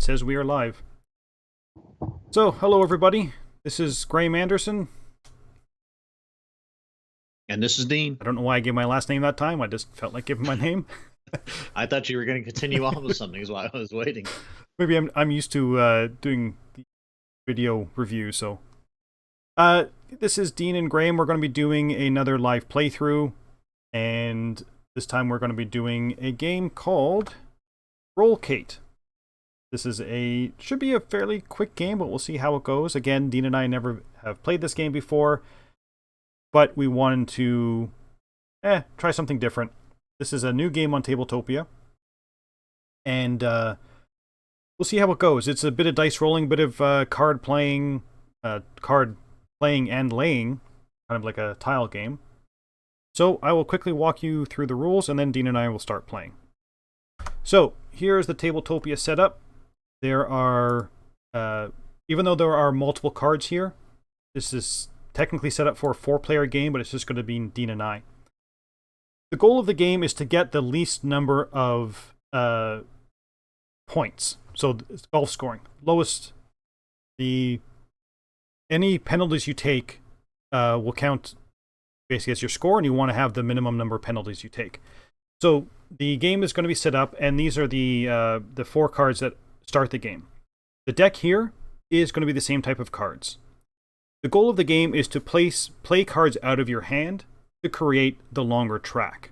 says we are live. So, hello everybody. This is Graeme Anderson. And this is Dean. I don't know why I gave my last name that time. I just felt like giving my name. I thought you were going to continue on with something, is why I was waiting. Maybe I'm used to doing the video review, so. This is Dean and Graeme. We're going to be doing another live playthrough, and this time we're going to be doing a game called Rollecate. This is should be a fairly quick game, but we'll see how it goes. Again, Dean and I never have played this game before, but we wanted to try something different. This is a new game on Tabletopia, and we'll see how it goes. It's a bit of dice rolling, bit of card playing and laying, kind of like a tile game. So I will quickly walk you through the rules, and then Dean and I will start playing. So here's the Tabletopia setup. There are, even though there are multiple cards here, this is technically set up for a 4-player game, but it's just going to be Dean and I. The goal of the game is to get the least number of points. So it's golf scoring. Lowest, any penalties you take will count basically as your score, and you want to have the minimum number of penalties you take. So the game is going to be set up, and these are the 4 cards that start the game. The deck here is going to be the same type of cards. The goal of the game is to play cards out of your hand to create the longer track.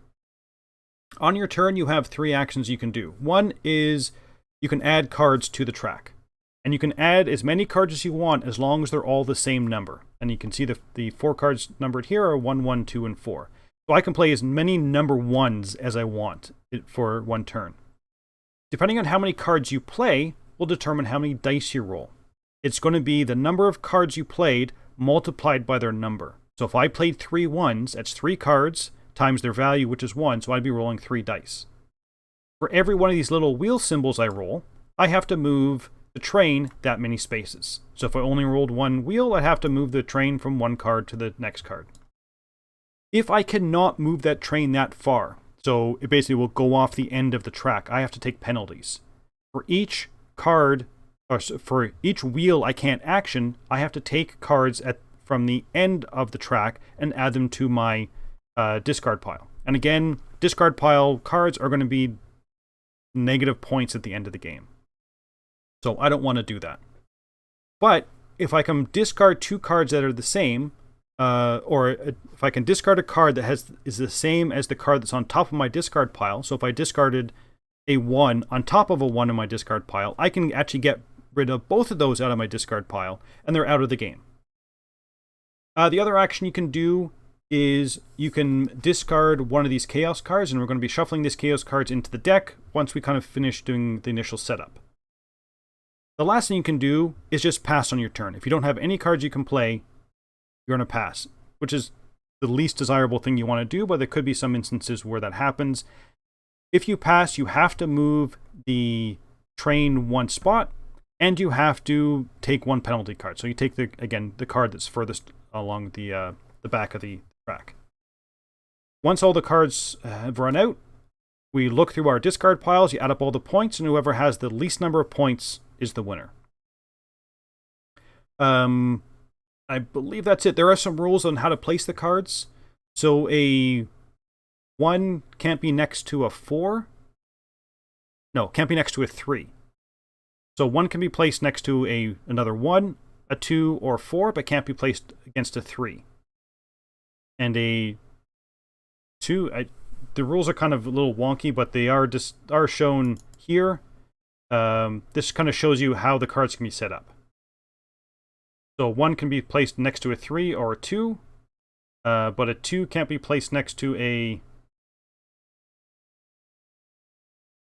On your turn, you have 3 actions you can do. One is you can add cards to the track. And you can add as many cards as you want as long as they're all the same number. And you can see the 4 cards numbered here are 1, 1, 2, and 4. So I can play as many number 1s as I want for one turn. Depending on how many cards you play will determine how many dice you roll. It's going to be the number of cards you played multiplied by their number. So if I played 3 1s, that's 3 cards times their value, which is 1, so I'd be rolling 3 dice. For every one of these little wheel symbols I roll, I have to move the train that many spaces. So if I only rolled 1 wheel, I have to move the train from 1 card to the next card. If I cannot move that train that far, so it basically will go off the end of the track, I have to take penalties. For each card, or for each wheel I can't action, I have to take cards from the end of the track and add them to my discard pile. And again, discard pile cards are going to be negative points at the end of the game. So I don't want to do that. But if I can discard 2 cards that are the same, or if I can discard a card that is the same as the card that's on top of my discard pile, so if I discarded a 1 on top of a 1 in my discard pile, I can actually get rid of both of those out of my discard pile, and they're out of the game. The other action you can do is you can discard one of these chaos cards, and we're going to be shuffling these chaos cards into the deck once we kind of finish doing the initial setup. The last thing you can do is just pass on your turn. If you don't have any cards you can play, you're going to pass, which is the least desirable thing you want to do, but there could be some instances where that happens. If you pass, you have to move the train 1 spot, and you have to take 1 penalty card. So you take the card that's furthest along the back of the track. Once all the cards have run out, we look through our discard piles, you add up all the points, and whoever has the least number of points is the winner. I believe that's it. There are some rules on how to place the cards. So a 1 can't be next to a 4. No, can't be next to a 3. So 1 can be placed next to another 1, a 2, or 4, but can't be placed against a 3. And a 2, the rules are kind of a little wonky, but they are shown here. This kind of shows you how the cards can be set up. So 1 can be placed next to a 3 or a 2, but a 2 can't be placed next to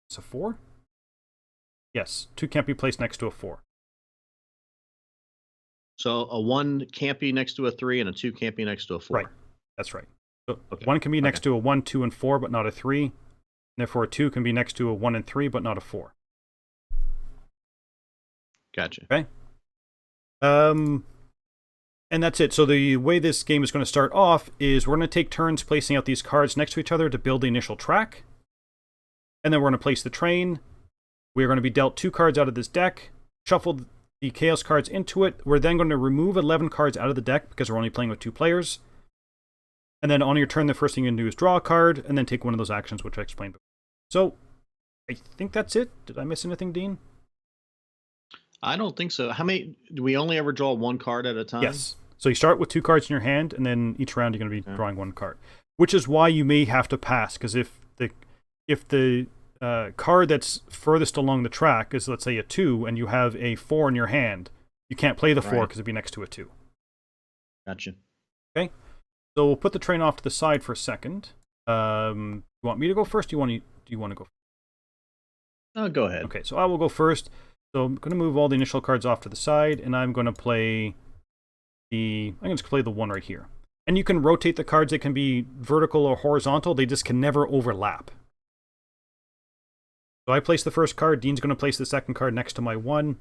it's a 4? Yes, 2 can't be placed next to a 4. So a 1 can't be next to a 3, and a 2 can't be next to a 4. Right, that's right. So 1 can be next to a 1, 2, and 4, but not a 3. Therefore, a 2 can be next to a 1 and 3, but not a 4. Gotcha. Okay. And that's it. So the way this game is going to start off is we're going to take turns placing out these cards next to each other to build the initial track. And then we're going to place the train. We're going to be dealt 2 cards out of this deck, shuffle the Chaos cards into it. We're then going to remove 11 cards out of the deck because we're only playing with 2 players. And then on your turn, the first thing you can do is draw a card and then take one of those actions, which I explained before. So, I think that's it. Did I miss anything, Dean? I don't think so. How many? Do we only ever draw 1 card at a time? Yes. So you start with 2 cards in your hand, and then each round you're going to be drawing 1 card. Which is why you may have to pass, because if the card that's furthest along the track is, let's say, a 2, and you have a 4 in your hand, you can't play the 4 because it'd be next to a 2. Gotcha. Okay. So we'll put the train off to the side for a second. You want me to go first? Do you want to go first? Go ahead. Okay, so I will go first. So I'm going to move all the initial cards off to the side, and I'm going to play I'm going to play the 1 right here. And you can rotate the cards. They can be vertical or horizontal. They just can never overlap. So I place the first card. Dean's going to place the second card next to my 1.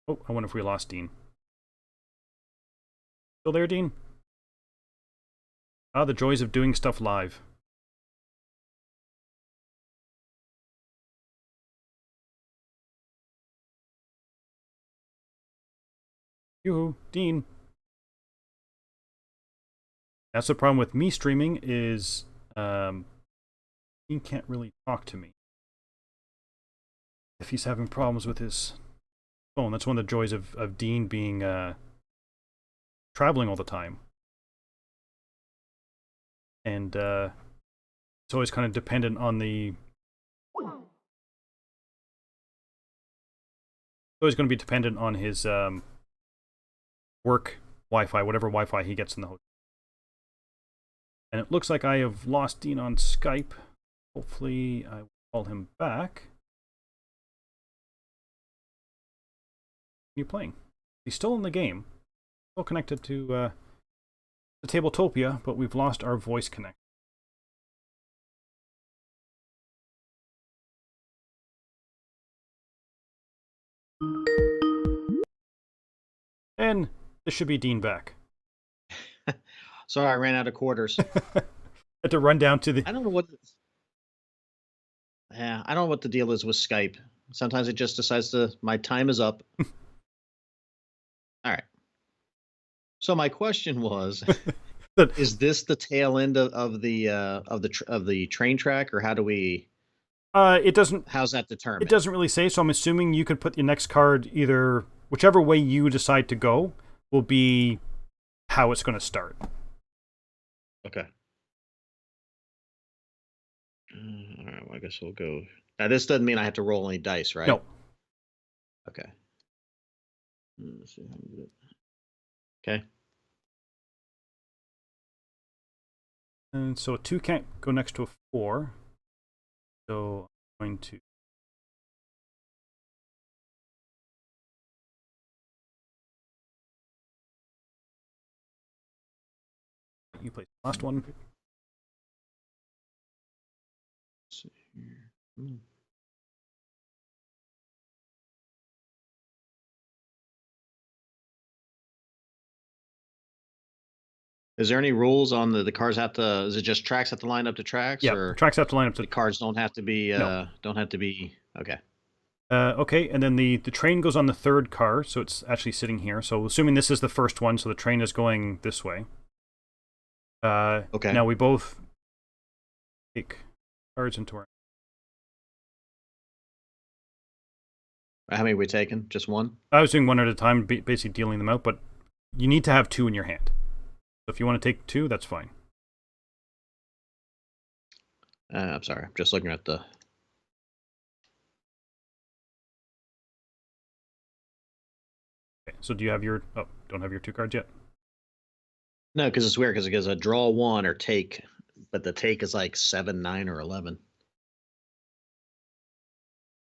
Oh, I wonder if we lost Dean. Still there, Dean? Ah, the joys of doing stuff live. Yoo-hoo, Dean. That's the problem with me streaming is Dean can't really talk to me if he's having problems with his phone. That's one of the joys of Dean being traveling all the time. And it's always kind of dependent on the... It's always going to be dependent on his work Wi-Fi, whatever Wi-Fi he gets in the hotel. And it looks like I have lost Dean on Skype. Hopefully I will call him back. Are you playing? He's still in the game. Still connected to the Tabletopia, but we've lost our voice connection. And this should be Dean back. Sorry, I ran out of quarters. Had to run down to the... I don't know what. Yeah, I don't know what the deal is with Skype. Sometimes it just decides my time is up. All right. So my question was, is this the tail end of the train track, or how do we? It doesn't. How's that determined? It doesn't really say. So I'm assuming you could put your next card either whichever way you decide to go will be how it's going to start. Okay. All right. Well, I guess we'll go. Now, this doesn't mean I have to roll any dice, right? No. Okay. Let's see how we do it. Okay. And so a 2 can't go next to a 4. So I'm going to... You play the last one. Let's see here. Is there any rules on the cars have to? Is it just tracks have to line up to tracks? Yeah, or tracks have to line up to the cards don't have to be. No. Don't have to be. Okay. Okay, and then the train goes on the 3rd car, so it's actually sitting here. So assuming this is the first one, so the train is going this way. Okay. Now we both take cards into our... How many are we taking? Just one? I was doing one at a time, basically dealing them out, but you need to have 2 in your hand. So if you want to take 2, that's fine. I'm sorry. I'm just looking at the... Okay, so do you have your... Oh, don't have your 2 cards yet? No, because it's weird, because it gives a draw 1 or take, but the take is like 7, 9, or 11.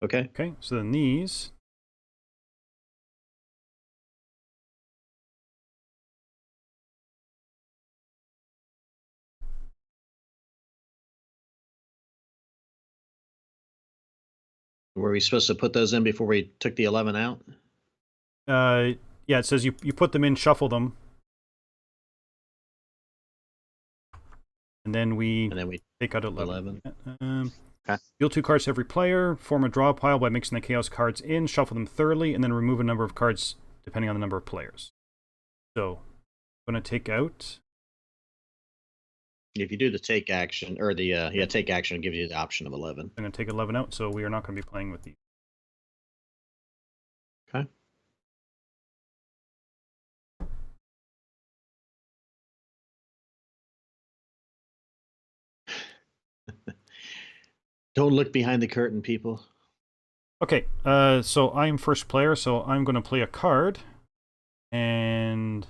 Okay. Okay, so then these... Were we supposed to put those in before we took the 11 out? Yeah, it says you put them in, shuffle them. And then we take out 11. Okay. Deal 2 cards to every player. Form a draw pile by mixing the chaos cards in. Shuffle them thoroughly, and then remove a number of cards depending on the number of players. So, I'm going to take out. If you do the take action, or the take action, gives you the option of 11. I'm going to take 11 out, so we are not going to be playing with these. Okay. Don't look behind the curtain, people. Okay, so I'm first player, so I'm going to play a card. And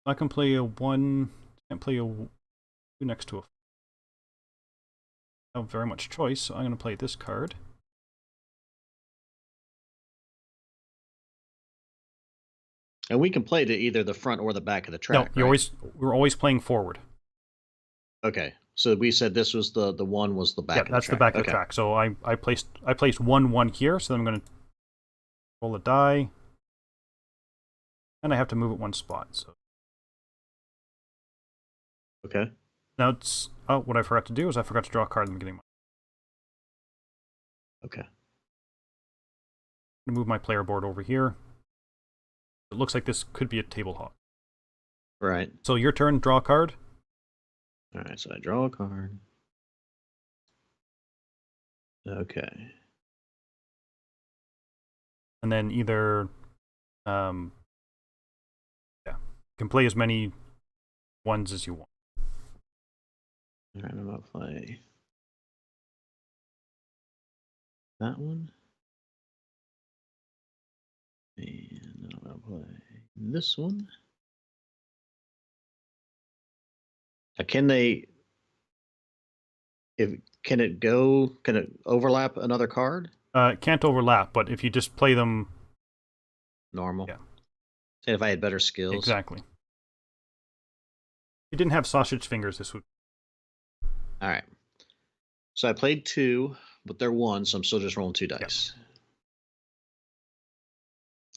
I can play a 1, can't play a 2 next to a 4. I don't have very much choice, so I'm going to play this card. And we can play to either the front or the back of the track. No, right? we're always playing forward. Okay, so we said this was the one was the back. Yeah, of the that's track. the back of the track. So I placed 1 here. So then I'm going to roll a die, and I have to move it 1 spot. So okay. now it's what I forgot to do is I forgot to draw a card in the beginning. Okay. I'm going to move my player board over here. It looks like this could be a table hog. Right. So your turn. Draw a card. All right. So I draw a card. Okay. And then either, you can play as many 1s as you want. All right. I'm gonna play that one. And I'm gonna play this one. Can it overlap another card? It can't overlap, but if you just play them Normal. Yeah. Say if I had better skills. Exactly. If you didn't have sausage fingers, this would. All right. So I played 2, but they're 1, so I'm still just rolling 2 dice.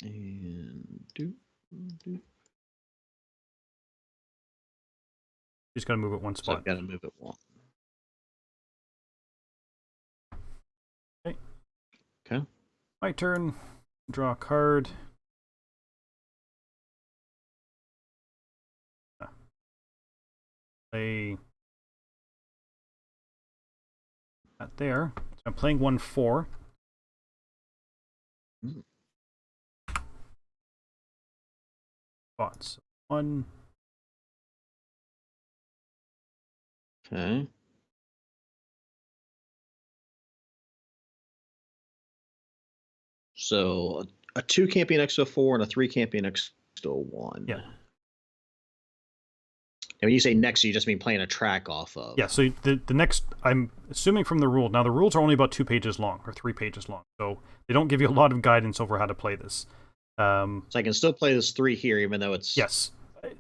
Yep. And do. Just gotta move it 1 spot. So I've got to move it 1. Okay. Okay. My turn. Draw a card. Play that there. So I'm playing 1/4. Spots. 1. Okay. So a 2 can't be next to a 4, and a 3 can't be next to a 1. Yeah. And when you say next, you just mean playing a track off of. Yeah, so the next, I'm assuming from the rule. Now, the rules are only about 2 pages long, or 3 pages long. So they don't give you a lot of guidance over how to play this. So I can still play this 3 here, even though it's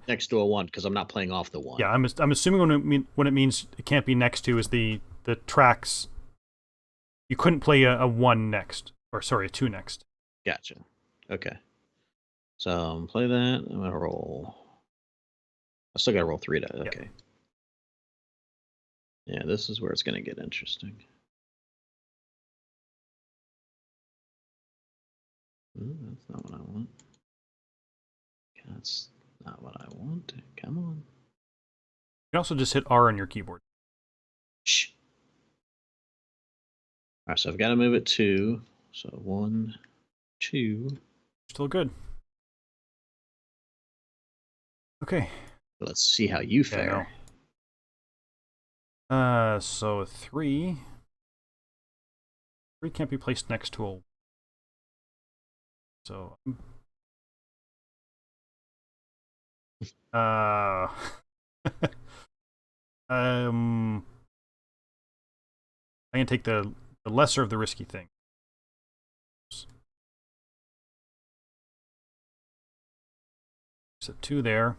next to a 1, because I'm not playing off the 1. Yeah, I'm assuming when it means it can't be next to is the tracks. You couldn't play a 1 next, or sorry, a 2 next. Gotcha. Okay. So play that. I'm gonna roll. I still gotta roll 3 dice. Okay. Yeah, this is where it's gonna get interesting. Ooh, that's not what I want. That's not what I want. Come on. You can also just hit R on your keyboard. Shh. All right, so I've got to move it 2. So 1, 2. Still good. Okay. Let's see how you fare. So 3. 3 can't be placed next to a. So. I'm gonna take the lesser of the risky thing. So 2 there.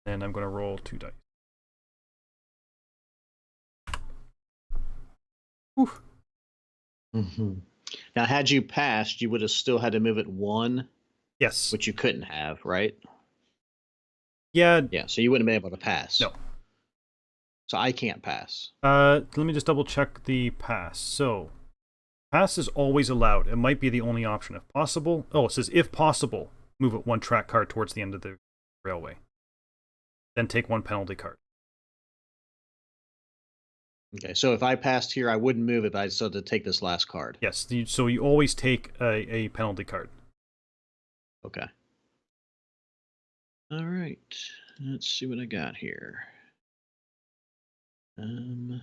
And I'm gonna roll 2 dice. Whew. Now, had you passed, you would have still had to move it 1, Yes. which you couldn't have, right? Yeah. Yeah, so you wouldn't have been able to pass. No. So I can't pass. Let me just double check the pass. So, pass is always allowed. It might be the only option if possible. Oh, it says if possible, move it 1 track card towards the end of the railway. Then take 1 penalty card. Okay, so if I passed here, I wouldn't move it, but I still had to take this last card. Yes, so you always take a penalty card. Okay. All right. Let's see what I got here. Okay,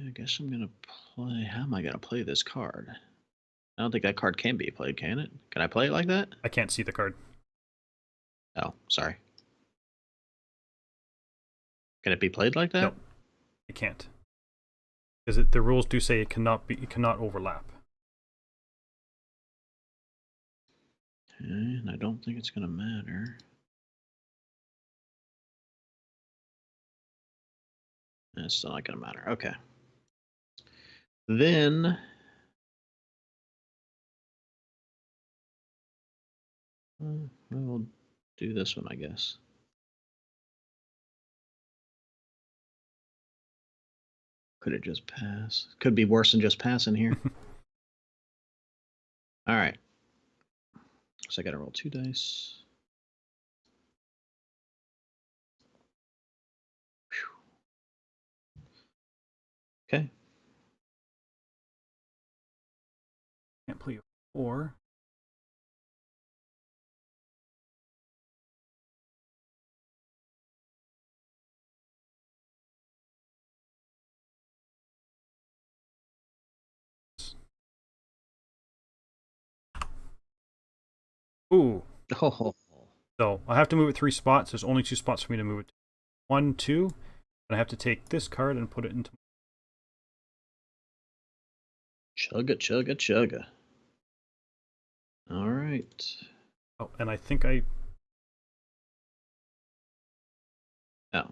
I guess I'm gonna play. How am I gonna play this card? I don't think that card can be played, can it? Can I play it like that? I can't see the card. Oh, sorry. Can it be played like that? No, it can't. Because the rules do say it cannot overlap. Okay, and I don't think it's gonna matter. It's still not gonna matter. Okay. Then we'll do this one, I guess. Could it just pass? Could be worse than just passing here. All right. So I got to roll 2 dice. Whew. Okay. Can't play a 4. Ooh. Oh. So I have to move it 3 spots. There's only 2 spots for me to move it to. 1, 2. And I have to take this card and put it into. Chugga, chugga, chugga. All right. Oh, and I think I. Oh,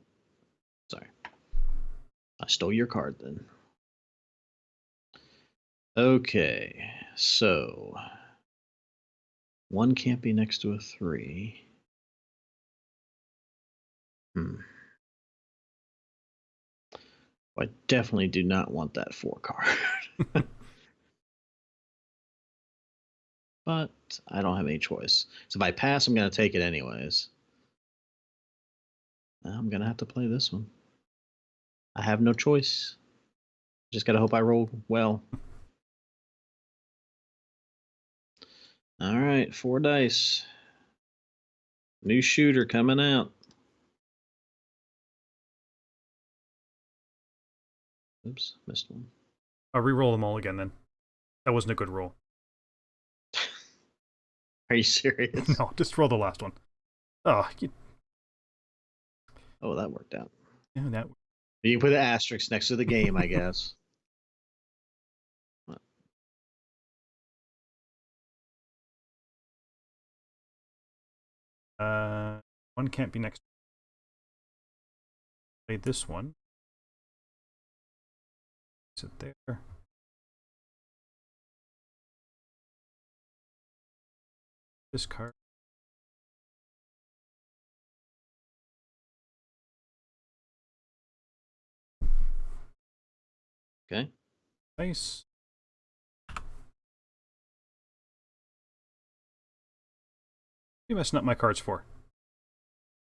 sorry. I stole your card then. Okay, so 1 can't be next to a 3. I definitely do not want that 4 card. But I don't have any choice. So if I pass, I'm going to take it anyways. I'm going to have to play this one. I have no choice. Just got to hope I roll well. All right, 4 dice. New shooter coming out. Oops, missed one. I'll re-roll them all again then. That wasn't a good roll. Are you serious? No, just roll the last one. Oh, Oh, that worked out. yeah, that. You put an asterisk next to the game, I guess. One can't be next. Play this one. Sit there. This card. Okay. Nice. What are you messing up my cards for?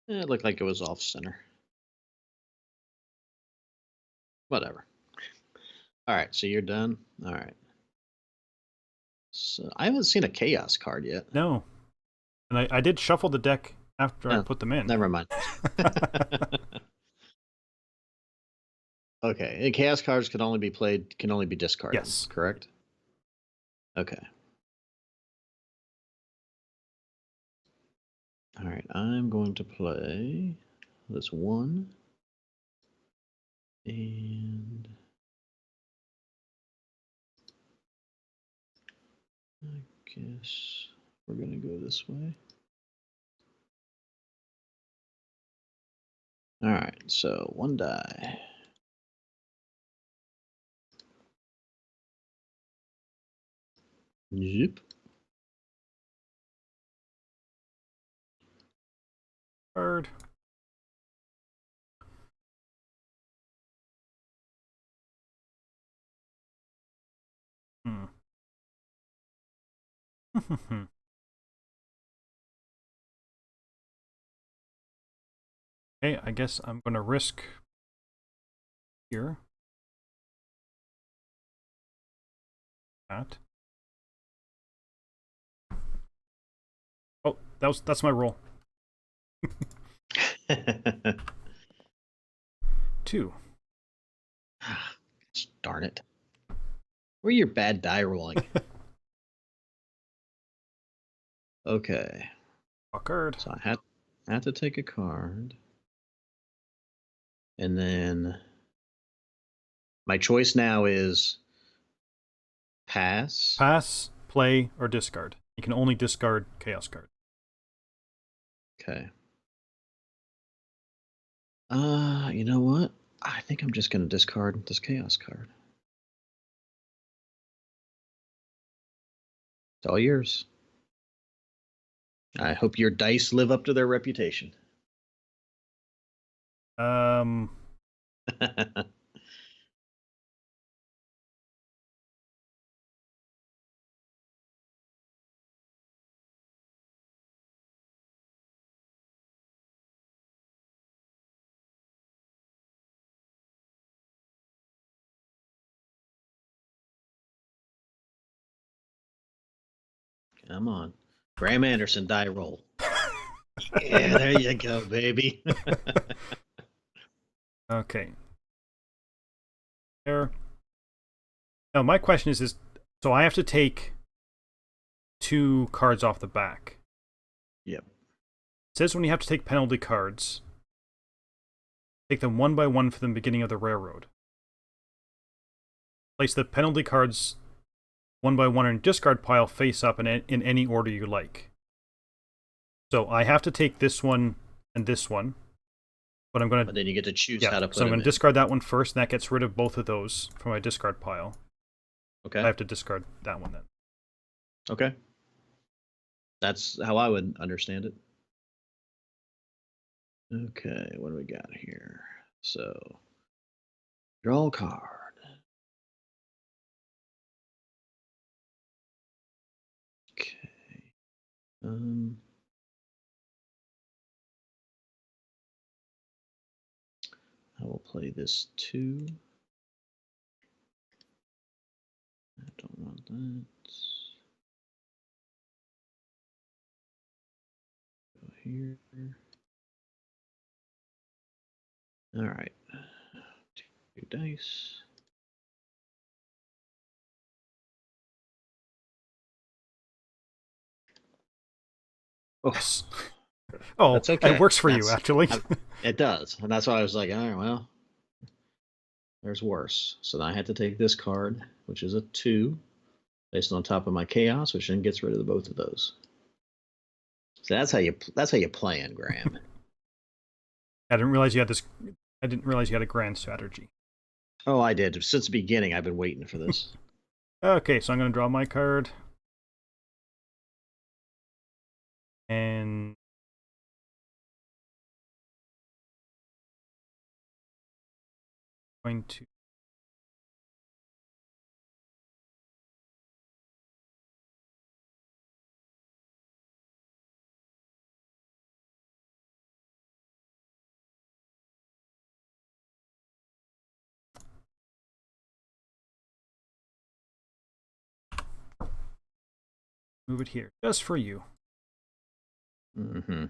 It looked like it was off center. Whatever. All right, so you're done. All right. So I haven't seen a chaos card yet. No. And I did shuffle the deck after I put them in. Never mind. Okay, and chaos cards can only be played, can only be discarded. Yes. Correct? Okay. All right, I'm going to play this 1. And I guess we're going to go this way. All right, so 1 die. Zip. Card. Okay, I guess I'm going to risk here. That. Oh, that's my roll. 2. Darn it. Where are your bad die rolling? Okay. A card. So I had to take a card. And then my choice now is pass. Pass, play, or discard. You can only discard chaos card. Okay. You know what? I think I'm just going to discard this chaos card. It's all yours. I hope your dice live up to their reputation. Come on. Graeme Anderson, die roll. Yeah, there you go, baby. Okay. There. Now, my question is so I have to take 2 cards off the back. Yep. It says when you have to take penalty cards, take them 1 by 1 from the beginning of the railroad. Place the penalty cards 1 by 1 in a discard pile face up in any order you like. So I have to take this one and this one, but I'm going to. But then you get to choose how to put So I'm them going to discard that one first, and that gets rid of both of those from my discard pile. Okay. I have to discard that one then. Okay. That's how I would understand it. Okay, what do we got here? So, draw a card. Okay. I will play this 2. I don't want that. Go here. All right. 2 dice. Oh, Yes. Oh, that's okay. It works for you, actually. It does. And that's why I was like, all right, well, there's worse. So then I had to take this card, which is a 2, placed on top of my chaos, which then gets rid of both of those. So that's how you plan, Graeme. I didn't realize you had this. I didn't realize you had a grand strategy. Oh, I did. Since the beginning, I've been waiting for this. Okay, so I'm going to draw my card. And going to move it here, just for you. Mm-hmm.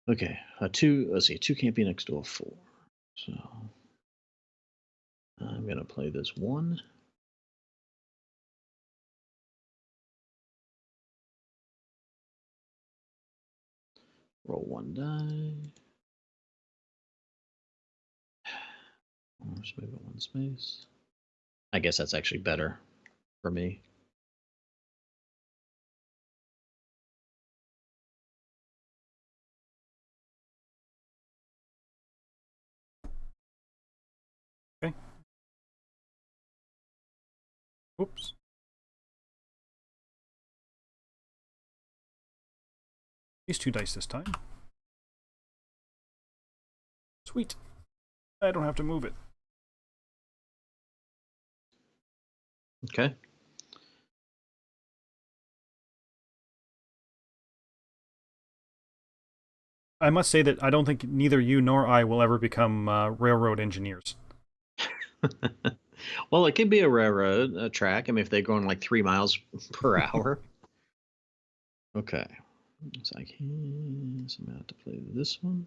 Okay, a 2. Let's see, 2 can't be next to a 4. So I'm gonna play this 1. Roll 1 die. Just move it 1 space. I guess that's actually better for me. Oops. These 2 dice this time. Sweet. I don't have to move it. Okay. I must say that I don't think neither you nor I will ever become railroad engineers. Well, it could be a railroad track. I mean, if they're going like 3 miles per hour. Okay. So I can. So I'm gonna have to play this one.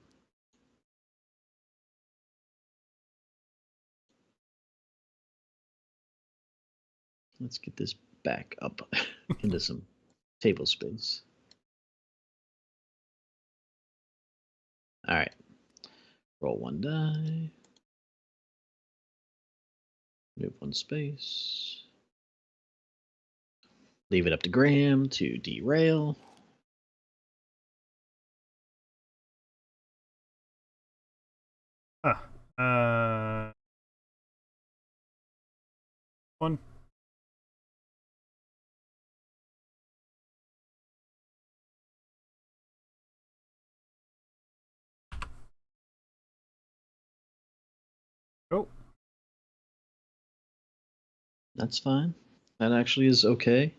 Let's get this back up into some table space. All right. Roll 1 die. Move 1 space. Leave it up to Graeme to derail. One. Oh. That's fine. That actually is okay.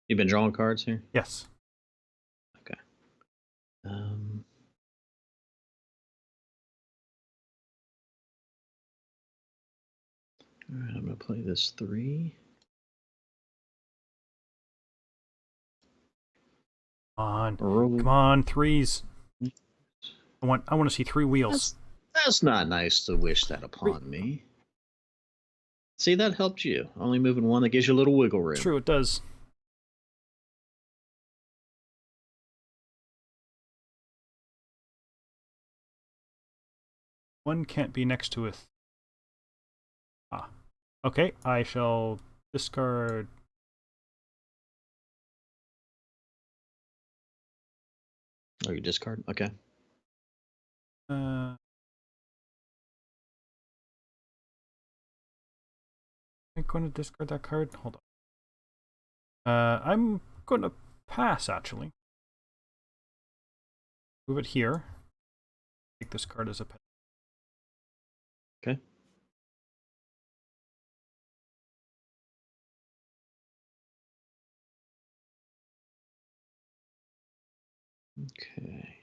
You've been drawing cards here? Yes. Okay. All right, I'm going to play this 3. Come on, 3s. I want to see 3 wheels. That's not nice to wish that upon me. See, that helped you. Only moving 1 that gives you a little wiggle room. It's true, it does. One can't be next to it. Okay, I shall discard. Oh, you discard? Okay. I'm going to discard that card. Hold on. I'm going to pass, actually. Move it here. Take this card as a pet. Okay. Okay.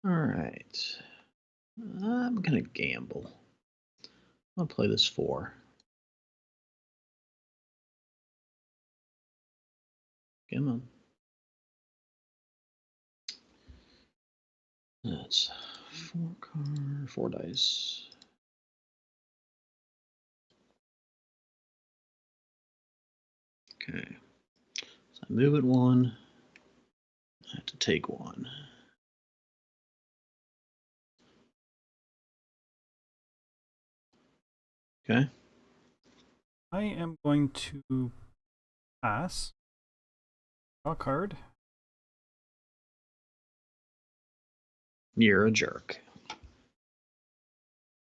All right. I'm going to gamble. I'll play this 4. Come on. That's 4 dice. Okay. So I move it 1. I have to take 1. Okay. I am going to pass. Draw a card. You're a jerk.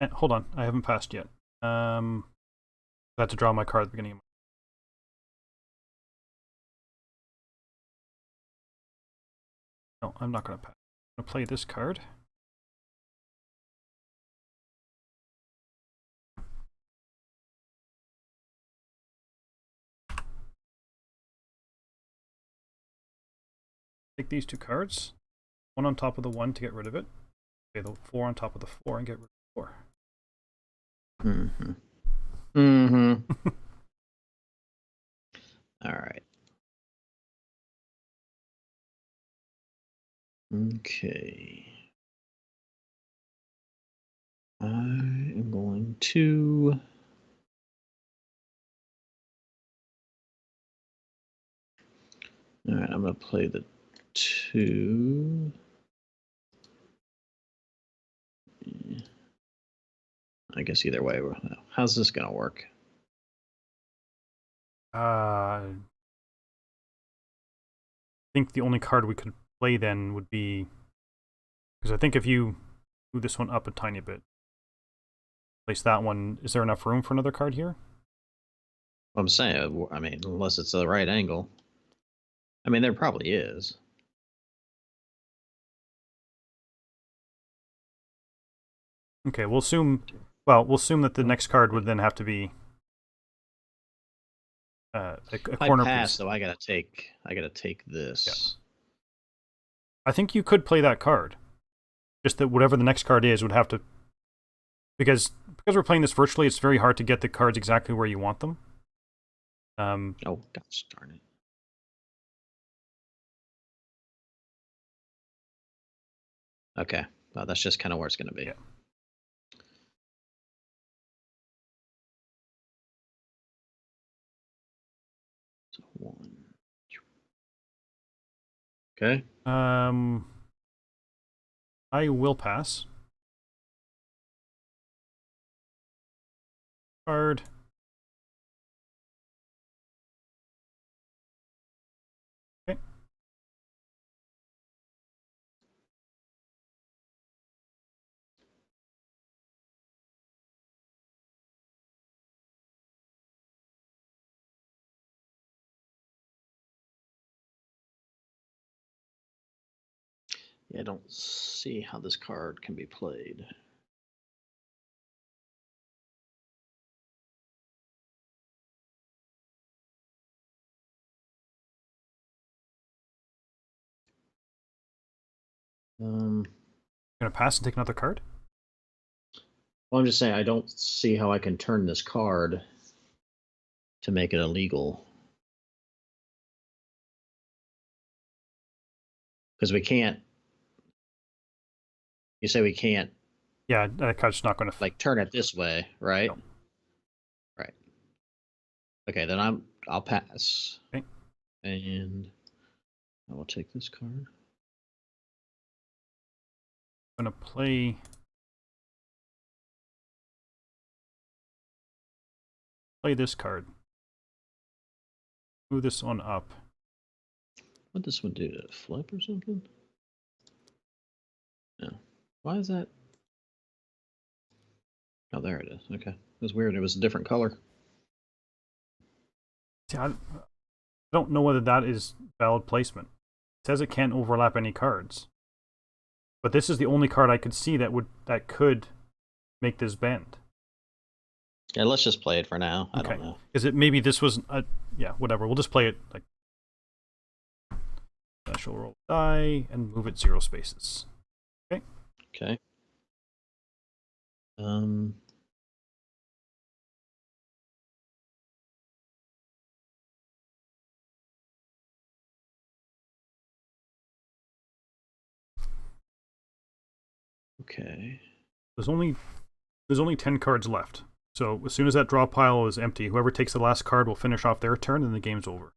And hold on, I haven't passed yet. I had to draw my card at the beginning of my... No, I'm not going to pass. I'm going to play this card. Take these 2 cards. 1 on top of the 1 to get rid of it. Okay, the 4 on top of the 4 and get rid of 4. All right. Okay. I am going to... All right, I'm going to play the 2. I guess either way, how's this going to work? I think the only card we could play then would be, because I think if you move this one up a tiny bit, place that one, is there enough room for another card here? I'm saying, I mean, unless it's the right angle. I mean, there probably is. Okay, we'll assume that the next card would then have to be a corner pass, piece. so I gotta take this. Yeah. I think you could play that card. Just that whatever the next card is would have to, because we're playing this virtually, it's very hard to get the cards exactly where you want them. Oh gosh darn it. Okay, well, that's just kind of where it's going to be. Yeah. So 1. Okay. I will pass. Card. Okay. Yeah, I don't see how this card can be played. Gonna pass and take another card? Well, I'm just saying I don't see how I can turn this card to make it illegal. Because we can't. You say we can't. Yeah, that card's not going to like turn it this way, right? No. Right. Okay, then I'll pass. Okay. And I will take this card. I'm gonna play this card. Move this one up. What this one do? To flip or something? No. Why is that? Oh, there it is. Okay. It was weird. It was a different color. See, I don't know whether that is valid placement. It says it can't overlap any cards. But this is the only card I could see that could make this bend. Yeah, let's just play it for now. I don't know. Is it maybe this was yeah, whatever. We'll just play it like special roll die and move it 0 spaces. Okay. Okay. Okay. There's only 10 cards left. So as soon as that draw pile is empty, whoever takes the last card will finish off their turn and the game's over.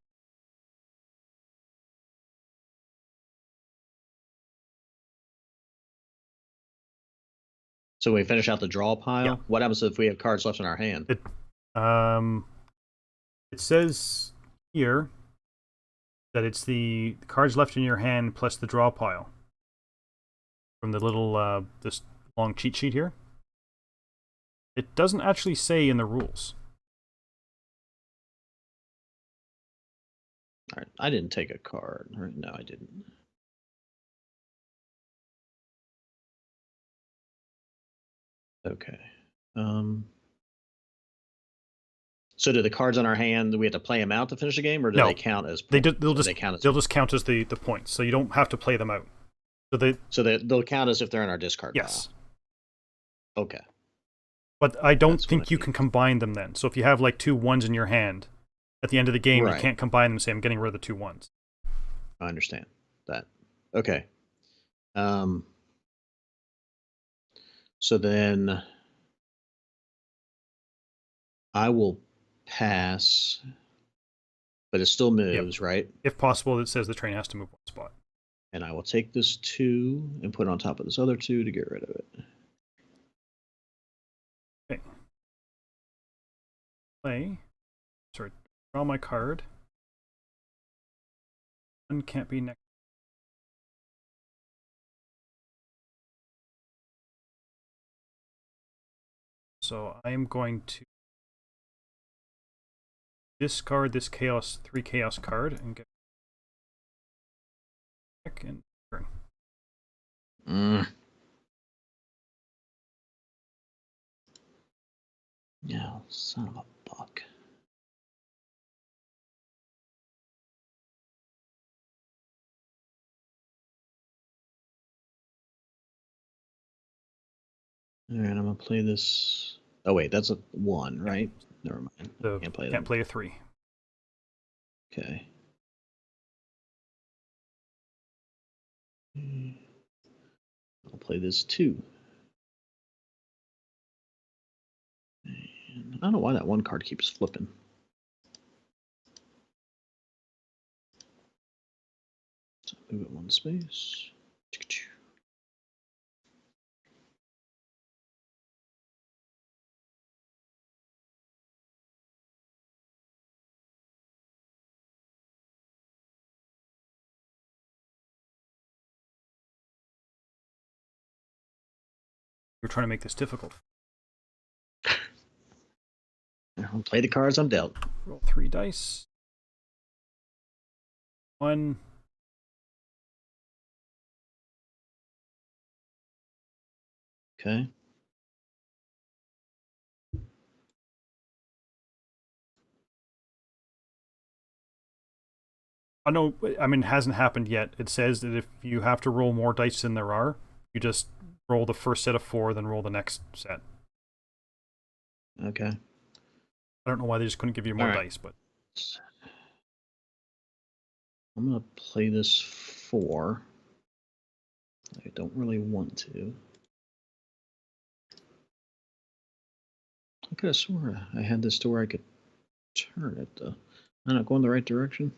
So we finish out the draw pile? Yeah. What happens if we have cards left in our hand? It says here that it's the cards left in your hand plus the draw pile. From the little, this long cheat sheet here. It doesn't actually say in the rules. All right. I didn't take a card. Right? No, I didn't. Okay. So do the cards on our hand, do we have to play them out to finish the game, or do they count as points? They'll just count as the points, so you don't have to play them out. So they'll count as if they're in our discard pile. Yes. Okay. But I don't think you can combine them then. So if you have like 2 1s in your hand, at the end of the game, you can't combine them and say, I'm getting rid of the 2 1s. I understand that. Okay. So then I will pass, but it still moves, right? If possible, it says the train has to move 1 spot. And I will take this 2 and put it on top of this other 2 to get rid of it. Okay. Play. Sorry. Draw my card. One can't be next. So I am going to discard this 3 chaos card and get back and turn. Yeah, son of a buck. All right, I'm gonna play this. Oh wait, that's a 1, right? Never mind. So Can't play that. Can't play a 3. Okay. I'll play this 2. And I don't know why that 1 card keeps flipping. So move it 1 space. We're trying to make this difficult. I'll play the cards I'm dealt. Roll 3 dice. 1. Okay. I know, I mean, it hasn't happened yet. It says that if you have to roll more dice than there are, you just roll the first set of 4, then roll the next set. Okay. I don't know why they just couldn't give you more dice, but I'm gonna play this 4. I don't really want to. I could have sworn I had this to where I could turn it, though. I'm not going the right direction.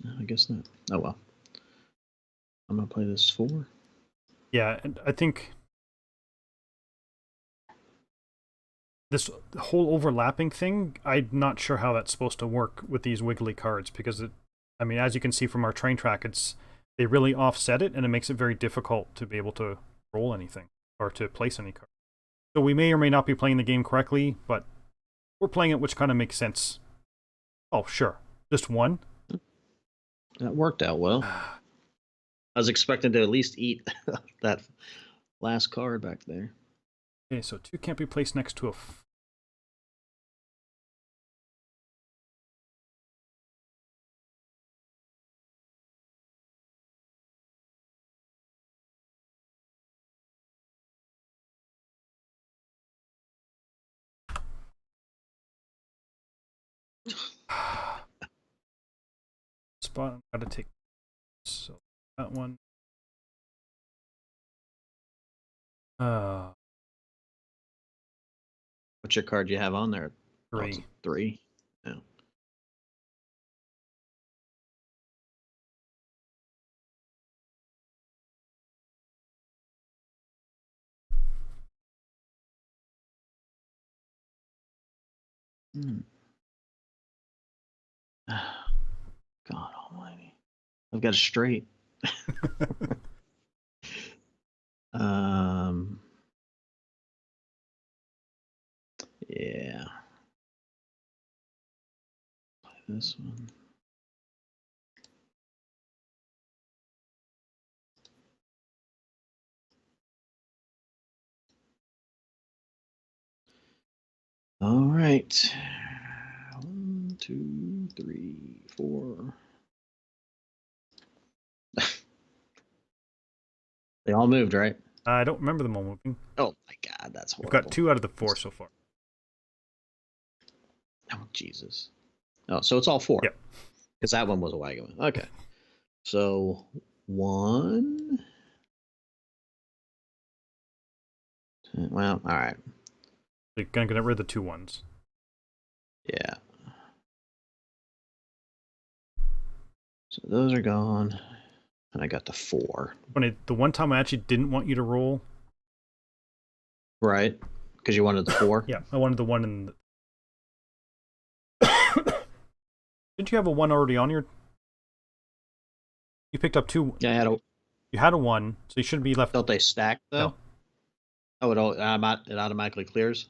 No, I guess not. Oh well. I'm gonna play this 4. yeah, and I think this whole overlapping thing, I'm not sure how that's supposed to work with these wiggly cards, because I mean, as you can see from our train track, they really offset it, and it makes it very difficult to be able to roll anything or to place any card. So we may or may not be playing the game correctly, but we're playing it, which kind of makes sense. Oh, sure. Just 1. That worked out well. I was expecting to at least eat that last card back there. Okay, so 2 can't be placed next to a... spot. I've got to take... So that one... What's your card you have on there? 3. Oh, it's a 3. Yeah. God almighty. I've got a straight. Yeah. Play this one. All right. 1, 2, 3, 4. They all moved, right? I don't remember them all moving. Oh my God, that's We've horrible. got 2 out of the 4 so far. Oh Jesus. Oh, so it's all 4. Yep. Because that one was a wagon. Okay. So 1. Well, all right. You're gonna get rid of the 2 ones. Yeah. So those are gone. And I got the 4. When the one time I actually didn't want you to roll. Right. Because you wanted the 4? Yeah, I wanted the 1 in the... Didn't you have a 1 already on your... You picked up 2... Yeah, I had a... You had a 1, so you shouldn't be left... Don't they stack, though? No. Oh, it automatically clears?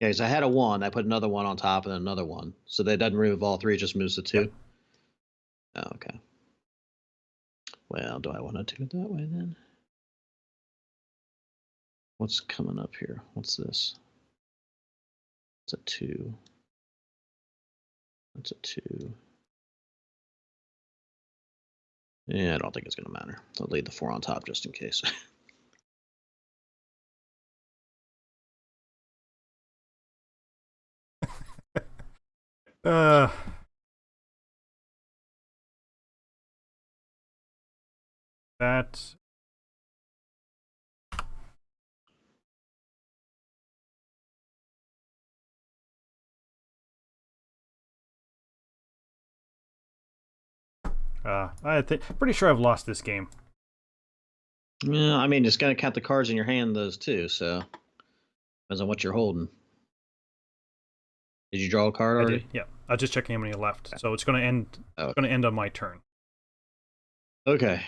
Yeah, because I had a 1. I put another 1 on top and another 1. So that doesn't remove all 3, it just moves the 2? Yeah. Oh, okay. Well, do I want to do it that way, then? What's coming up here? What's this? It's a 2. That's a 2. Yeah, I don't think it's going to matter. I'll leave the 4 on top just in case. That... pretty sure I've lost this game. Yeah, I mean, it's going to count the cards in your hand, those too, so depends on what you're holding. Did you draw a card already? I did, yeah. I was just checking how many left. Okay. So it's going to end. Oh. It's going to end on my turn. Okay.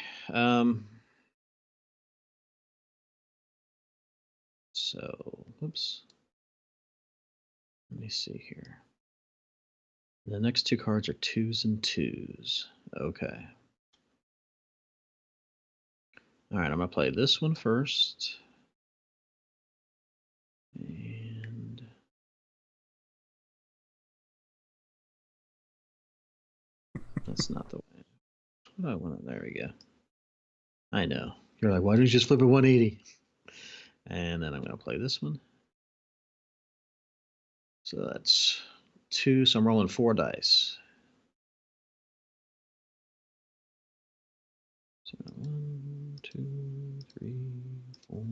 So, oops. Let me see here. The next 2 cards are 2s and 2s. Okay. All right, I'm going to play this one first. And that's not the way. What do I want? There we go. I know. You're like, why don't you just flip a 180? And then I'm going to play this one. So that's 2, so I'm rolling 4 dice. So 1, 2, 3, 4.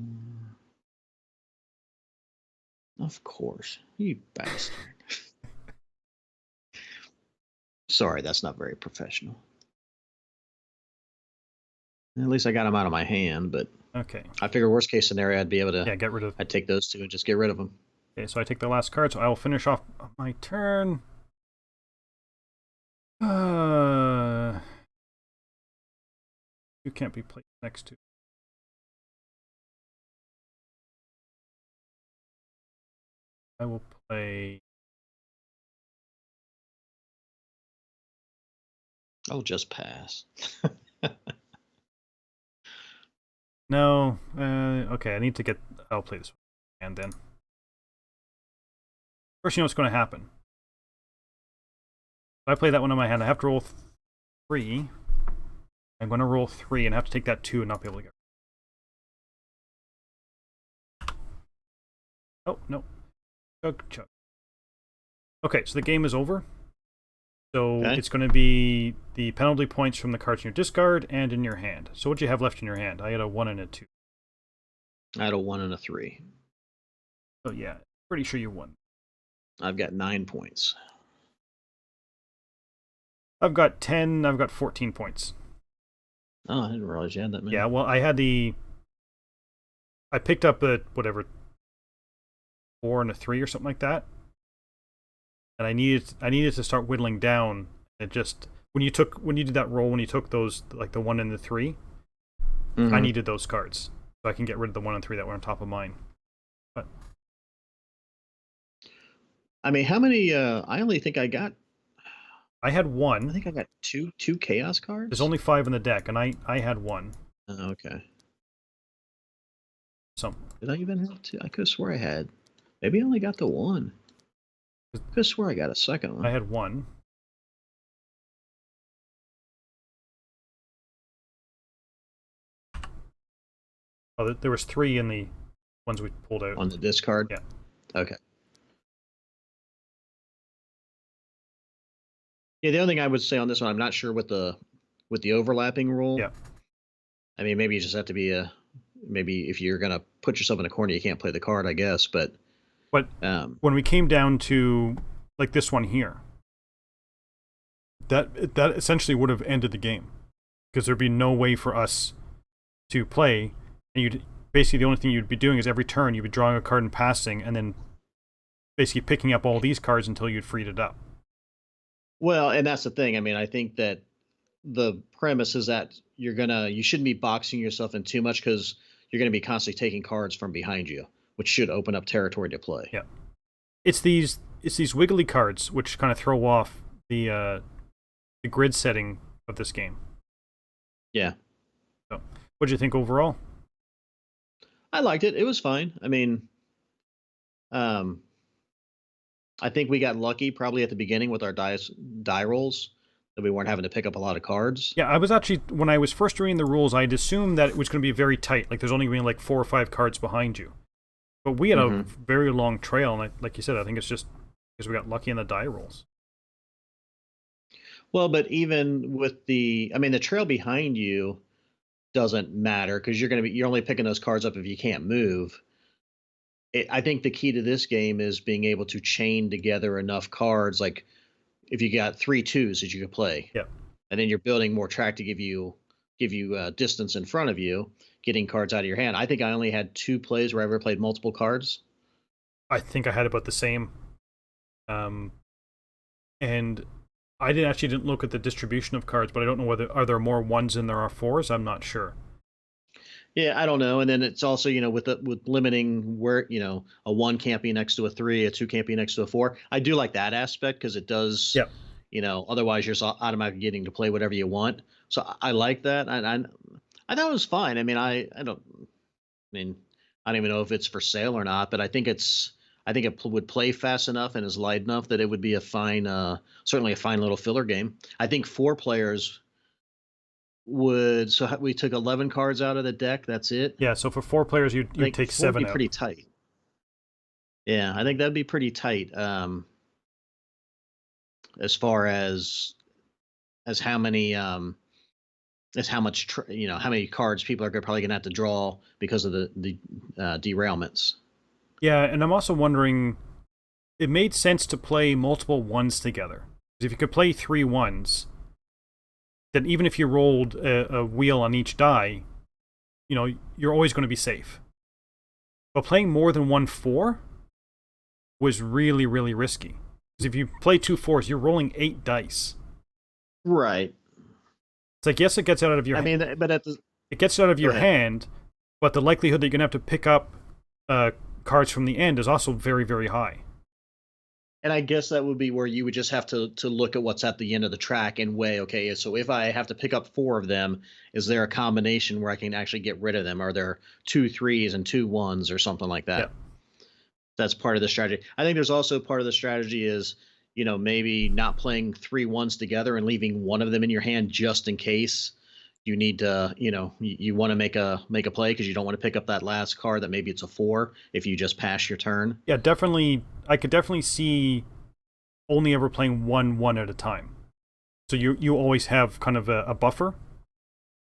Of course, you bastard. Sorry, that's not very professional. At least I got them out of my hand, but okay. I figure worst case scenario, I'd be able to get rid of. I'd take those 2 and just get rid of them. Okay, so I take the last card, so I will finish off my turn. You can't be played next to. I will play. I'll just pass. No. Okay, I need to get. I'll play this one. And then. First, you know what's going to happen. If I play that one in my hand, I have to roll 3. I'm going to roll 3 and have to take that 2 and not be able to get. Oh, no. Chug. Okay, so the game is over. So It's going to be the penalty points from the cards in your discard and in your hand. So what do you have left in your hand? I had a 1 and a 2. I had a 1 and a 3. So yeah, pretty sure you won. I've got 9 points. I've got 10. I've got 14 points. Oh, I didn't realize you had that many. Yeah, well, I picked up a, 4 and a 3 or something like that. And I needed to start whittling down. It just when you did that roll, when you took those, like the 1 and the 3, I needed those cards so I can get rid of the 1 and 3 that were on top of mine. But I mean, how many? I only think I got. I had 1. I think I got two chaos cards. There's only 5 in the deck, and I had 1. Oh, okay. So did I even have 2? I could have swore I had. Maybe I only got the 1. I could have swore I got a second one. I had 1. Oh, there was 3 in the ones we pulled out. On the discard? Yeah. Okay. Yeah, the only thing I would say on this one, I'm not sure with the overlapping rule. Yeah. I mean, maybe you just have to be maybe if you're gonna put yourself in a corner, you can't play the card, I guess. But when we came down to like this one here, that essentially would have ended the game because there'd be no way for us to play, and basically the only thing you'd be doing is every turn you'd be drawing a card and passing, and then basically picking up all these cards until you'd freed it up. Well, and that's the thing. I mean, I think that the premise is that you shouldn't be boxing yourself in too much because you're going to be constantly taking cards from behind you, which should open up territory to play. Yeah, it's these wiggly cards which kind of throw off the grid setting of this game. Yeah. So, what did you think overall? I liked it. It was fine. I mean, I think we got lucky probably at the beginning with our die rolls that we weren't having to pick up a lot of cards. Yeah, I was actually, when I was first reading the rules, I'd assumed that it was going to be very tight. Like, there's only going to be like 4 or 5 cards behind you. But we had a very long trail, and like you said, I think it's just because we got lucky in the die rolls. Well, but even with the trail behind you doesn't matter because you're only picking those cards up if you can't move. I think the key to this game is being able to chain together enough cards. Like if you got 3 2s that you could play, yeah, and then you're building more track to give you distance in front of you, getting cards out of your hand. I think I only had 2 plays where I ever played multiple cards. I think I had about the same. And I didn't look at the distribution of cards, but I don't know are there more 1s than there are 4s. I'm not sure. Yeah, I don't know. And then it's also, with limiting where, a 1 can't be next to a 3, a 2 can't be next to a 4. I do like that aspect because it does, otherwise you're just automatically getting to play whatever you want. So I like that. And I thought it was fine. I mean, I don't even know if it's for sale or not, but I think it would play fast enough and is light enough that it would be certainly a fine little filler game. I think 4 players so we took 11 cards out of the deck. That's it. Yeah. So for 4 players, you'd take 7 would be out. Pretty tight. Yeah, I think that'd be pretty tight. As far as how many how much how many cards people are probably gonna have to draw because of the derailments. Yeah, and I'm also wondering, it made sense to play multiple 1s together. Because if you could play 3 1s, then even if you rolled a wheel on each die, you're always going to be safe. But playing more than 1 4 was really, really risky. Because if you play 2 4s, you're rolling 8 dice. Right. It's like, yes, it gets out of your hand. I mean, but it gets out of your hand, but the likelihood that you're going to have to pick up cards from the end is also very, very high. And I guess that would be where you would just have to look at what's at the end of the track and weigh, okay, so if I have to pick up 4 of them, is there a combination where I can actually get rid of them? Are there 2 3s and 2 1s or something like that? Yeah. That's part of the strategy. I think there's also part of the strategy is, maybe not playing 3 1s together and leaving one of them in your hand just in case you need to, you want to make a play because you don't want to pick up that last card that maybe it's a 4 if you just pass your turn. Yeah, definitely. I could definitely see only ever playing 1 at a time. So you always have kind of a buffer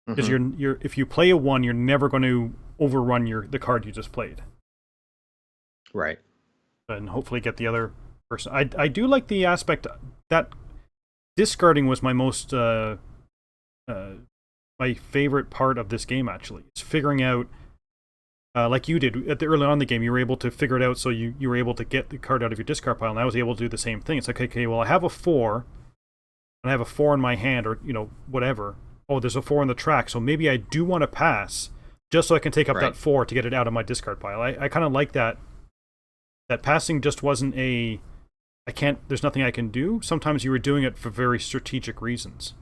because you're if you play a 1, you're never going to overrun the card you just played. Right. And hopefully get the other person. I do like the aspect that discarding was my most my favorite part of this game, actually. It's figuring out, like you did early on in the game, you were able to figure it out so you were able to get the card out of your discard pile, and I was able to do the same thing. It's like, okay, well, I have a 4, and I have a 4 in my hand, or, whatever. Oh, there's a 4 on the track, so maybe I do want to pass, just so I can take up that 4 to get it out of my discard pile. I kind of like that passing just wasn't there's nothing I can do. Sometimes you were doing it for very strategic reasons.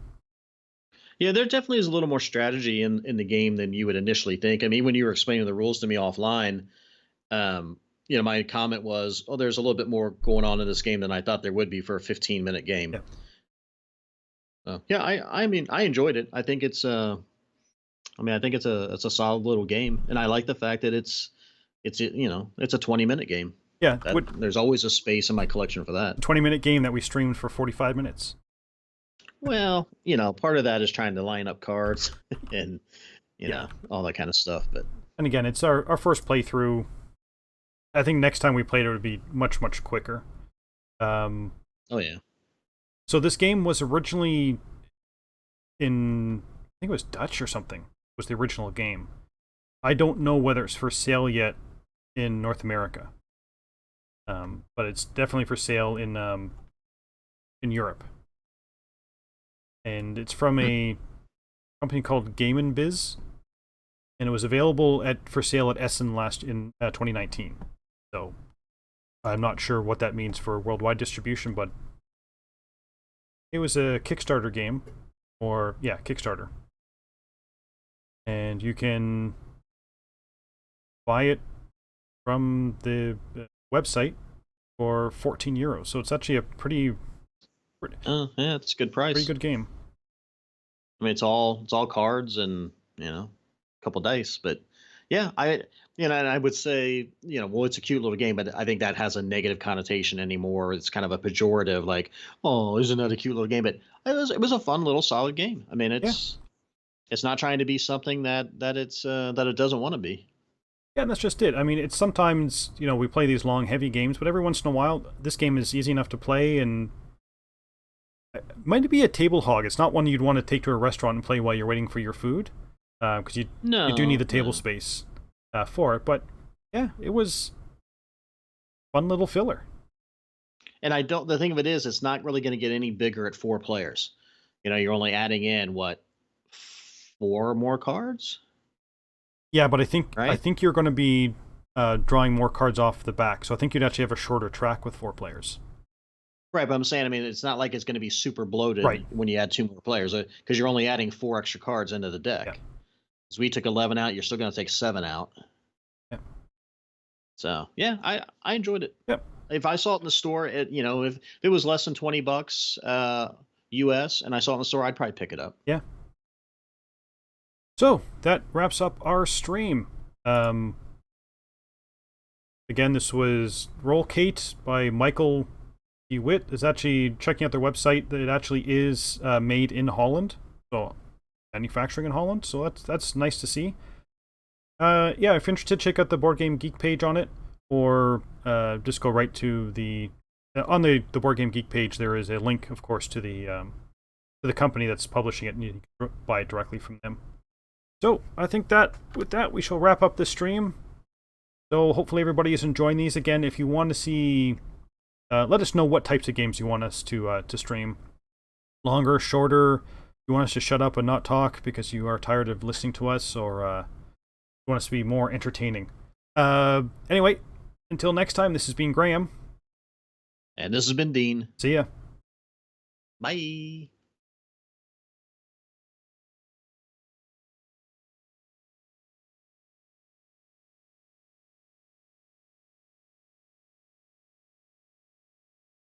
Yeah, there definitely is a little more strategy in the game than you would initially think. I mean, when you were explaining the rules to me offline, my comment was, "Oh, there's a little bit more going on in this game than I thought there would be for a 15-minute game." Yeah, I mean, I enjoyed it. I think it's a solid little game, and I like the fact that it's a 20-minute game. Yeah, there's always a space in my collection for that. 20-minute game that we streamed for 45 minutes. Well, part of that is trying to line up cards and, all that kind of stuff. But and again, it's our first playthrough. I think next time we played it would be much, much quicker. Oh, yeah. So this game was originally I think it was Dutch or something, was the original game. I don't know whether it's for sale yet in North America, but it's definitely for sale in Europe. And it's from a company called Game and Biz, and it was available for sale at Essen in 2019. So I'm not sure what that means for worldwide distribution, but it was a Kickstarter game, or yeah, Kickstarter, and you can buy it from the website for €14. So it's actually a pretty yeah, it's a good price. pretty good game. I mean, it's all cards and a couple dice, but yeah, and I would say well, it's a cute little game, but I think that has a negative connotation anymore. It's kind of a pejorative, like, oh, isn't that a cute little game? But it was a fun little solid game. I mean, it's not trying to be something that it doesn't want to be. Yeah, and that's just it. I mean, it's sometimes we play these long, heavy games, but every once in a while, this game is easy enough to play and. It might be a table hog. It's not one you'd want to take to a restaurant and play while you're waiting for your food, because you do need the table space for it. But yeah, it was fun little filler. And the thing of it is, it's not really going to get any bigger at 4 players. You're only adding in 4 more cards. Yeah, but I think you're going to be drawing more cards off the back, so I think you'd actually have a shorter track with 4 players. Right, but I'm saying, I mean, it's not like it's going to be super bloated when you add 2 more players, because you're only adding 4 extra cards into the deck. Yeah. As we took 11 out, you're still going to take 7 out. Yeah. So yeah, I enjoyed it. Yep. If I saw it in the store, if it was less than $20 US, and I saw it in the store, I'd probably pick it up. Yeah. So that wraps up our stream. Again, this was Rollecate by Michael Witt. Is actually checking out their website that it actually is made in Holland, so manufacturing in Holland. So that's nice to see. Yeah, if you're interested, check out the Board Game Geek page on it, or just go right to the on the Board Game Geek page. There is a link, of course, to the company that's publishing it, and you can buy it directly from them. So I think that with that we shall wrap up the stream. So hopefully everybody is enjoying these. Again, if you want to see. Let us know what types of games you want us to stream. Longer, shorter. You want us to shut up and not talk because you are tired of listening to us, or you want us to be more entertaining. Anyway, until next time, this has been Graeme. And this has been Dean. See ya. Bye.